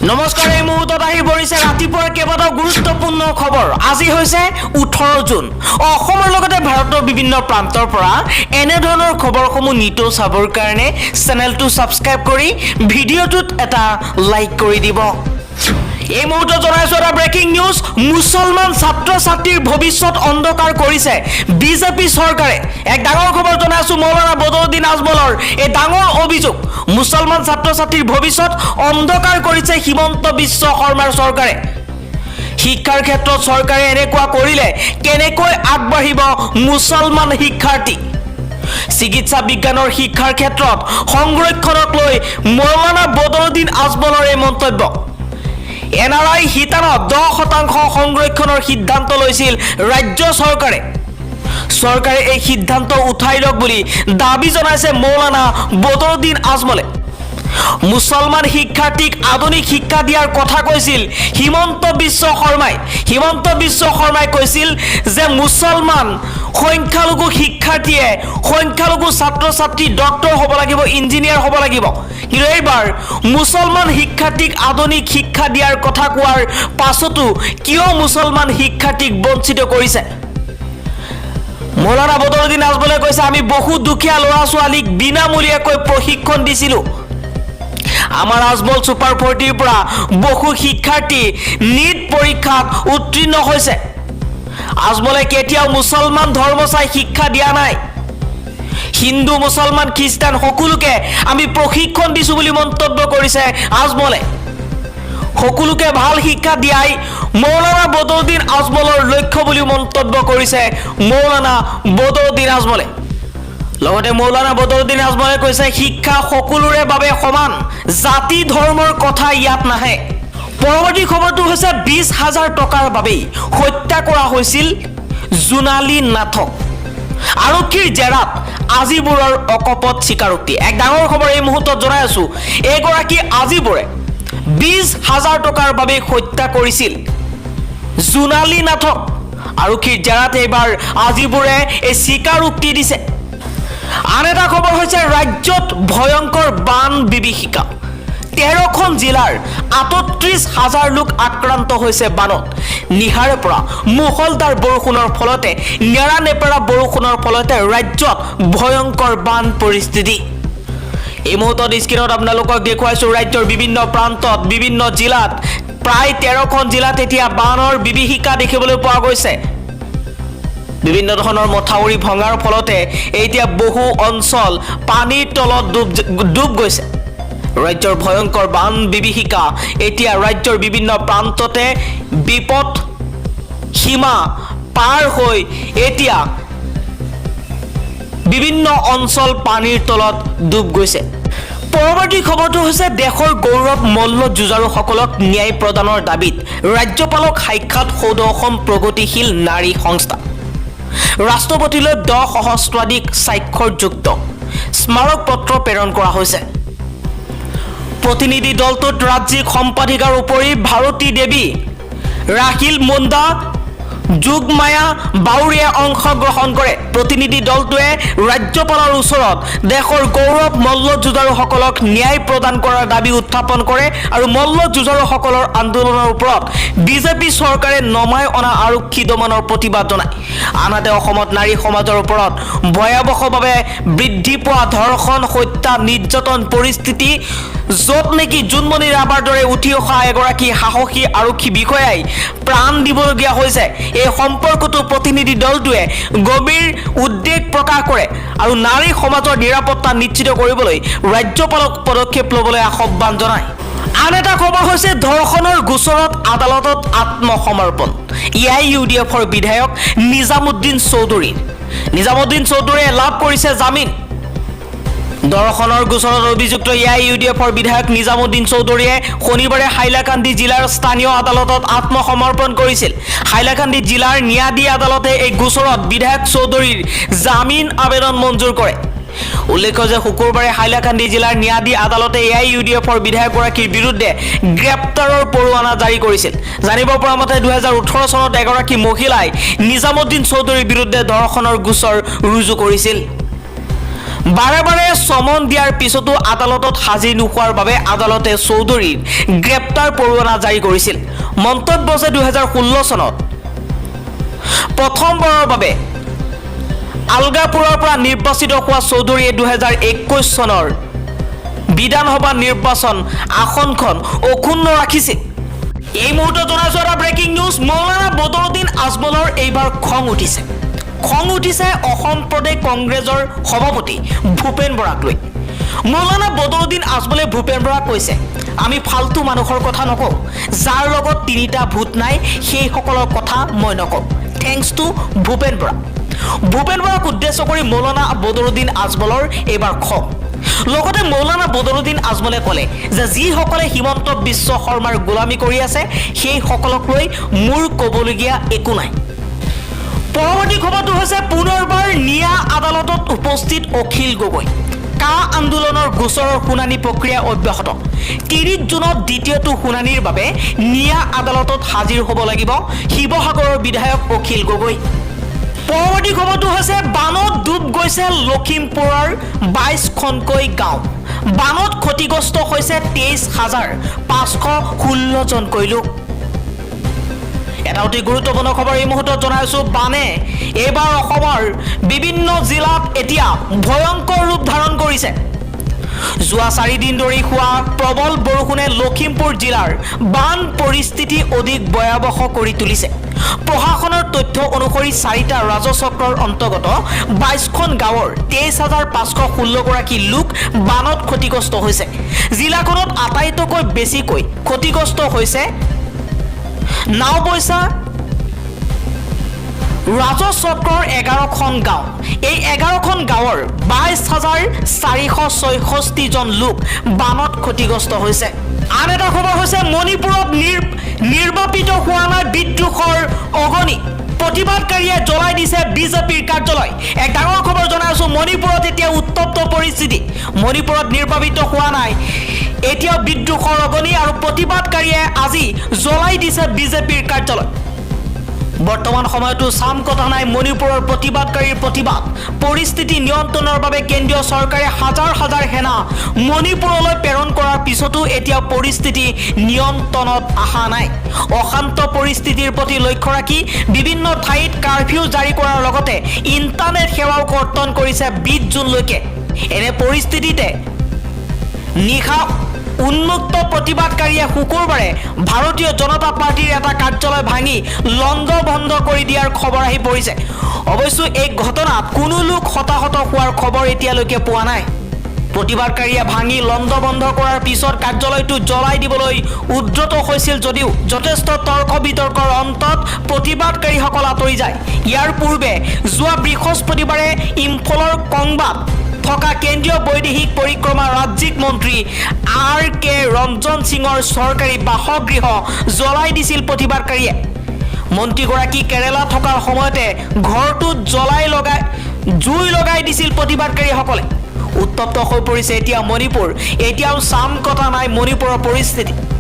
নমস্কাৰ এই মুহূৰ্তত আহি পৰিছে ৰাতিপুৱাৰ কেইবাটাও গুৰুত্বপূৰ্ণ খবৰ। আজি হৈছে 18 জুন। অসমৰ লগতে ভাৰতৰ বিভিন্ন প্ৰান্তৰ পৰা এনে ধৰণৰ খবৰসমূহ নিতৌ চাবৰ কাৰণে চেনেলটো ছাবস্ক্ৰাইব কৰি ভিডিঅ'টোত এটা লাইক কৰি দিব। এই মুহূৰ্তত জনাইছো এটা ব্ৰেকিং নিউজ। মুছলমান ছাত্ৰ ছাত্ৰীৰ ভৱিষ্যত অন্ধকাৰ কৰিছে বিজেপি চৰকাৰে। এক ডাঙৰ খবৰ জনাইছো মৌলানা বদৰুদ্দিন আজমলৰ এই ডাঙৰ অভিযোগ। মুছলমান ছাত্ৰ ছাত্ৰীৰ ভৱিষ্যত অন্ধকাৰ কৰিছে হিমন্ত বিশ্ব শৰ্মাৰ চৰকাৰে। শিক্ষাৰ ক্ষেত্ৰত চৰকাৰে এনেকুৱা কৰিলে কেনেকৈ আগবাঢ়িব মুছলমান শিক্ষাৰ্থী? চিকিৎসা বিজ্ঞানৰ শিক্ষাৰ ক্ষেত্ৰত সংৰক্ষণক লৈ মৌলানা বদৰুদ্দিন আজমলৰ এই মন্তব্য। NRI শিতানত 10% সংৰক্ষণৰ সিদ্ধান্ত লৈছিল ৰাজ্য চৰকাৰে। চৰকাৰে এই সিদ্ধান্ত উঠাই লওক বুলি দাবী জনাইছে মৌলানা বদৰুদ্দিন আজমলে। মুছলমান শিক্ষাৰ্থীক আধুনিক শিক্ষা দিয়াৰ কথা কৈছিল হিমন্ত বিশ্ব শৰ্মাই। হিমন্ত বিশ্ব শৰ্মাই কৈছিল যে মুছলমান সংখ্যালঘু শিক্ষাৰ্থীয়ে সংখ্যালঘু ছাত্ৰ ছাত্ৰী ডক্টৰ হ'ব লাগিব, ইঞ্জিনিয়াৰ হ'ব লাগিব। কিন্তু এইবাৰ মুছলমান শিক্ষাৰ্থীক আধুনিক শিক্ষা দিয়াৰ কথা কোৱাৰ পাছতো কিয় মুছলমান শিক্ষাৰ্থীক বঞ্চিত কৰিছে? মৌলানা বদৰুদ্দিন আজমলে কৈছে, আমি বহু দুখীয়া ল'ৰা ছোৱালীক বিনামূলীয়াকৈ প্ৰশিক্ষণ দিছিলোঁ। আমাৰ আজমল ছুপাৰ 40ৰ পৰা বহু শিক্ষাৰ্থী নীট পৰীক্ষাত উত্তীৰ্ণ হৈছে। আজমলে কেতিয়াও মুছলমান ধৰ্ম চাই শিক্ষা দিয়া নাই। হিন্দু মুছলমান খ্ৰীষ্টান সকলোকে আমি প্ৰশিক্ষণ দিছোঁ বুলি মন্তব্য কৰিছে আজমলে। সকলোকে ভাল শিক্ষা দিয়াই মৌলানা বদৰুদ্দিন আজমলৰ লক্ষ্য বুলি মন্তব্য কৰিছে মৌলানা বদৰুদ্দিন আজমলে। লগতে মৌলানা বদৰুদ্দিন আজমলে কৈছে, শিক্ষা সকলোৰে বাবে সমান, জাতি ধৰ্মৰ কথা ইয়াত নাহে। পৰৱৰ্তী খবৰটো হৈছে 20,000 টকাৰ বাবেই হত্যা কৰা হৈছিল জোনালী নাথক। আৰক্ষীৰ জেৰাত আজিবোৰৰ অকপট স্বীকাৰোক্তি। এক ডাঙৰ খবৰ এই মুহূৰ্তত জনাই আছো। এগৰাকী আজিবোৰে 20,000 টকাৰ বাবে হত্যা কৰিছিল জোনালী নাথক। আৰক্ষীৰ জেৰাত এইবাৰ আজিবোৰে এই স্বীকাৰোক্তি দিছে। আন এটা খবৰ হৈছে ৰাজ্যত ভয়ংকৰ বান বিভীষিকা। 13খন জিলাৰ 38,000 লোক আক্ৰান্ত হৈছে বানত। নিশাৰে পৰা মুষলধাৰ বৰষুণৰ ফলতে নেৰানেপেৰা বৰষুণৰ ফলতে ৰাজ্যত ভয়ংকৰ বান পৰিস্থিতি। এই মুহূৰ্তত স্ক্ৰীণত আপোনালোকক দেখুৱাইছো ৰাজ্যৰ বিভিন্ন প্ৰান্তত বিভিন্ন জিলাত প্ৰায় 13খন জিলাত এতিয়া বানৰ বিভীষিকা দেখিবলৈ পোৱা গৈছে। বিভিন্ন ধৰণৰ মথাউৰি ভঙাৰ ফলতে এতিয়া বহু অঞ্চল পানীৰ তলত ডুব গৈছে। ৰাজ্যৰ ভয়ংকৰ বান বিভীষিকা এতিয়া ৰাজ্যৰ বিভিন্ন প্ৰান্ততে বিপদ সীমা পাৰ হৈ এতিয়া বিভিন্ন অঞ্চল পানীৰ তলত ডুব গৈছে। পৰৱৰ্তী খবৰটো হৈছে দেশৰ গৌৰৱ মল্ল যুঁজাৰুসকলক ন্যায় প্ৰদানৰ দাবীত ৰাজ্যপালক সাক্ষাৎ সৌধ অসম প্ৰগতিশীল নাৰী সংস্থা। ৰাষ্ট্ৰপতিলৈ 10 সহস্ৰাধিক স্বাক্ষৰযুক্ত স্মাৰক পত্ৰ প্ৰেৰণ কৰা হৈছে। প্ৰতিনিধি দলটোত ৰাজ্যিক সম্পাদিকাৰ উপৰি ভাৰতী দেৱী, ৰাহিল মুণ্ডা, যোগমায়া বাউৰীয়ে অংশগ্ৰহণ কৰে। প্ৰতিনিধি দলটোৱে ৰাজ্যপালৰ ওচৰত দেশৰ গৌৰৱ মল্ল যুঁজাৰুসকলক ন্যায় প্ৰদান কৰাৰ দাবী উত্থাপন কৰে আৰু মল্ল যুঁজাৰুসকলৰ আন্দোলনৰ ওপৰত বিজেপি চৰকাৰে নমাই অনা আৰক্ষী দমনৰ প্ৰতিবাদ জনায়। আনহাতে অসমত নাৰী সমাজৰ ওপৰত ভয়াৱহভাৱে বৃদ্ধি পোৱা ধৰ্ষণ, হত্যা, নিৰ্যাতন পৰিস্থিতি, য'ত নেকি জোনমণি ৰাভাৰ দৰে উঠি অহা এগৰাকী সাহসী আৰক্ষী বিষয়াই প্ৰাণ দিবলগীয়া হৈছে, এই সম্পৰ্কতো প্ৰতিনিধি দলটোৱে গভীৰ উদ্বেগ প্ৰকাশ কৰে আৰু নাৰী সমাজৰ নিৰাপত্তা নিশ্চিত কৰিবলৈ ৰাজ্যপালক পদক্ষেপ ল'বলৈ আহ্বান জনায়। আন এটা খবৰ হৈছে ধৰ্ষণৰ গোচৰত আদালতত আত্মসমৰ্পণ AIUDFৰ বিধায়ক নিজামুদ্দিন চৌধুৰীৰ। নিজামুদ্দিন চৌধুৰীয়ে লাভ কৰিছে জামিন। ধৰ্ষণৰ গোচৰত অভিযুক্ত AIUDFৰ বিধায়ক নিজামুদ্দিন চৌধুৰীয়ে শনিবাৰে হাইলাকান্দি জিলাৰ স্থানীয় আদালতত আত্মসমৰ্পণ কৰিছিল। হাইলাকান্দি জিলাৰ ন্যায়াধী আদালতে এই গোচৰত বিধায়ক চৌধুৰীৰ জামিন আবেদন মঞ্জুৰ কৰে। উল্লেখ্য যে শুকুৰবাৰে হাইলাকান্দি জিলাৰ ন্যায়াধী আদালতে AIUDFৰ বিধায়কগৰাকীৰ বিৰুদ্ধে গ্ৰেপ্তাৰৰ পৰোৱানা জাৰি কৰিছিল। জানিব পৰা মতে 2018 চনত এগৰাকী মহিলাই নিজামুদ্দিন চৌধুৰীৰ বিৰুদ্ধে ধৰ্ষণৰ গোচৰ ৰুজু কৰিছিল। বাৰে বাৰে সমন দিয়াৰ পিছতো আদালতত হাজিৰ নোহোৱাৰ বাবে আদালতে চৌধুৰীৰ গ্ৰেপ্তাৰ পৰোৱানা জাৰি কৰিছিল। মন্তব্য যে 2016 চনত প্ৰথমবাৰৰ বাবে আলগাপুৰৰ পৰা নিৰ্বাচিত হোৱা চৌধুৰীয়ে 2021 চনৰ বিধানসভা নিৰ্বাচন আসনখন অক্ষুণ্ণ ৰাখিছিল। এই মুহূৰ্তত জনাইছো এটা ব্ৰেকিং নিউজ। মৌলানা বদৰুদ্দিন আজমলৰ এইবাৰ খং উঠিছে অসম প্ৰদেশ কংগ্ৰেছৰ সভাপতি ভূপেন বৰাক লৈ। মৌলানা বদৰুদ্দিন আজমলে ভূপেন বৰাক কৈছে, আমি ফাল্টু মানুহৰ কথা নকওঁ, যাৰ লগত 3টা ভোট নাই সেইসকলৰ কথা মই নকওঁ। Thanks to Bhupen Bora. ভূপেন বৰাক উদ্দেশ্য কৰি মৌলানা বদৰুদ্দিন আজমলৰ এইবাৰ খং। লগতে মৌলানা বদৰুদ্দিন আজমলে ক'লে যে যিসকলে হিমন্ত বিশ্ব শৰ্মাৰ গোলামী কৰি আছে সেইসকলক লৈ মোৰ ক'বলগীয়া একো নাই। পৰৱৰ্তী খবৰটো হৈছে পুনৰবাৰ নিয়া আদালতত উপস্থিত অখিল গগৈ। কা আন্দোলনৰ গোচৰৰ শুনানি প্ৰক্ৰিয়া অব্যাহত। 30 জুনত দ্বিতীয়টো শুনানিৰ বাবে নিয়া আদালতত হাজিৰ হ'ব লাগিব শিৱসাগৰৰ বিধায়ক অখিল গগৈ। পৰৱৰ্তী খবৰটো হৈছে বানত ডুব গৈছে লখিমপুৰৰ 22খনকৈ গাঁও। বানত ক্ষতিগ্ৰস্ত হৈছে 23,516 জনকৈ লোক। এটা অতি গুৰুত্বপূৰ্ণ খবৰ এই মুহূৰ্তত জনাইছো। বানে এইবাৰ অসমৰ বিভিন্ন জিলাত এতিয়া ভয়ংকৰ ৰূপ ধাৰণ কৰিছে। যোৱা 4 দিন ধৰি হোৱা প্ৰবল বৰষুণে লখিমপুৰ জিলাৰ বান পৰিস্থিতি অধিক ভয়াৱহ কৰি তুলিছে। প্ৰশাসনৰ তথ্য অনুসৰি 4টা ৰাজচক্ৰৰ অন্তৰ্গত 22খন গাঁৱৰ 23,516 গৰাকী লোক বানত ক্ষতিগ্ৰস্ত হৈছে। জিলাখনত আটাইতকৈ বেছিকৈ ক্ষতিগ্ৰস্ত হৈছে নাওবৈচা ৰাজচক্ৰৰ 11খন গাঁও। এই 11খন গাঁৱৰ 22,466 জন লোক বানত ক্ষতিগ্ৰস্ত হৈছে। আন এটা খবৰ হৈছে মণিপুৰত নিৰ্বাপিত হোৱা নাই বিদ্ৰোহৰ অগ্নি। প্ৰতিবাদকাৰীয়ে জ্বলাই দিছে বিজেপিৰ কাৰ্যালয়। এক ডাঙৰ খবৰ জনাইছো, মণিপুৰত এতিয়া উত্তপ্ত পৰিস্থিতি। মণিপুৰত নিৰ্বাপিত হোৱা নাই এতিয়া বিদ্ৰোহৰ অগ্নি আৰু প্ৰতিবাদকাৰীয়ে আজি জ্বলাই দিছে বিজেপিৰ কাৰ্যালয়। বৰ্তমান সময়তো চাম কথা নাই মণিপুৰৰ প্ৰতিবাদকাৰীৰ প্ৰতিবাদ। পৰিস্থিতি নিয়ন্ত্ৰণৰ বাবে কেন্দ্ৰীয় চৰকাৰে হাজাৰ হাজাৰ সেনা মণিপুৰলৈ প্ৰেৰণ কৰাৰ পিছতো এতিয়া পৰিস্থিতি নিয়ন্ত্ৰণত অহা নাই। অশান্ত পৰিস্থিতিৰ প্ৰতি লক্ষ্য ৰাখি বিভিন্ন ঠাইত কাৰফিউ জাৰি কৰাৰ লগতে ইণ্টাৰনেট সেৱাও কৰ্তন কৰিছে 20 জুনলৈকে। এনে পৰিস্থিতিতে নিশা উন্মুক্ত প্ৰতিবাদকাৰীয়ে শুকুৰবাৰে ভাৰতীয় জনতা পাৰ্টিৰ এটা কাৰ্যালয় ভাঙি লণ্ড বন্ধ কৰি দিয়াৰ খবৰ আহি পৰিছে। অৱশ্যে এই ঘটনাত কোনো লোক হতাহত হোৱাৰ খবৰ এতিয়ালৈকে পোৱা নাই। প্ৰতিবাদকাৰীয়ে ভাঙি লণ্ড বন্ধ কৰাৰ পিছত কাৰ্যালয়টো জ্বলাই দিবলৈ উদ্যত হৈছিল যদিও যথেষ্ট তৰ্ক বিতৰ্কৰ অন্তত প্ৰতিবাদকাৰীসকল আঁতৰি যায়। ইয়াৰ পূৰ্বে যোৱা বৃহস্পতিবাৰে ইম্ফলৰ কংবাত থকা কেন্দ্ৰীয় বৈদেশিক পৰিক্ৰমা ৰাজ্যিক মন্ত্ৰী RK ৰঞ্জন সিঙৰ চৰকাৰী বাসগৃহ জ্বলাই দিছিল প্ৰতিবাদকাৰীয়ে। মন্ত্ৰীগৰাকী কেৰালা থকাৰ সময়তে ঘৰটোত জুই লগাই দিছিল প্ৰতিবাদকাৰীসকলে। উত্তপ্ত হৈ পৰিছে এতিয়া মণিপুৰ। এতিয়াও চাম কথা নাই মণিপুৰৰ পৰিস্থিতি।